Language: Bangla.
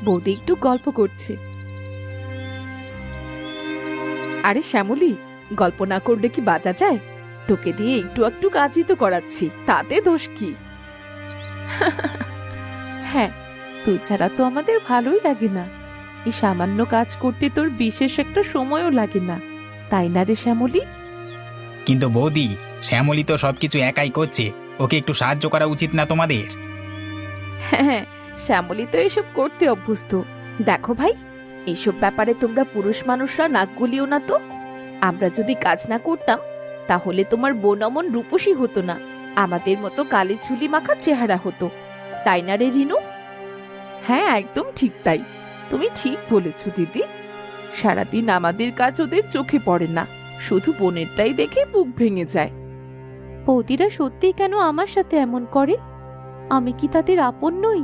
বৌদি একটু গল্প করছে। আরে শ্যামলী, গল্প না করলে কি বাঁচা যায়? তোকে দিয়ে একটু একটু কাজই তো করাচ্ছি, তাতে দোষ কি? হ্যাঁ, তুই ছাড়া তো আমাদের ভালোই লাগে না। এই সামান্য কাজ করতে তোর বিশেষ একটা সময়ও লাগে না, তাই না রে শ্যামলী? কিন্তু বৌদি, শ্যামলী তো সবকিছু একাই করছে, ওকে একটু সাহায্য করা উচিত না তোমাদের? হ্যাঁ, শ্যামলী তো এসব করতে অভ্যস্ত। দেখো ভাই, এইসব ব্যাপারে তোমরা পুরুষ মানুষরা নাক গলিও না তো। আমরা যদি কাজ না করতাম তাহলে তোমার বোন অমন রূপসী হতো না, আমাদের মতো কালি ঝুলি মাখা চেহারা হতো। তাই না রে রিনু? হ্যাঁ, একদম ঠিক তাই। তুমি ঠিক বলেছ দিদি। সারাদিন আমাদের কাজ ওদের চোখে পড়ে না, শুধু বোনেরটাই দেখে বুক ভেঙে যায়। বৌদিরা সত্যিই কেন আমার সাথে এমন করে? আমি কি তাদের আপন নই?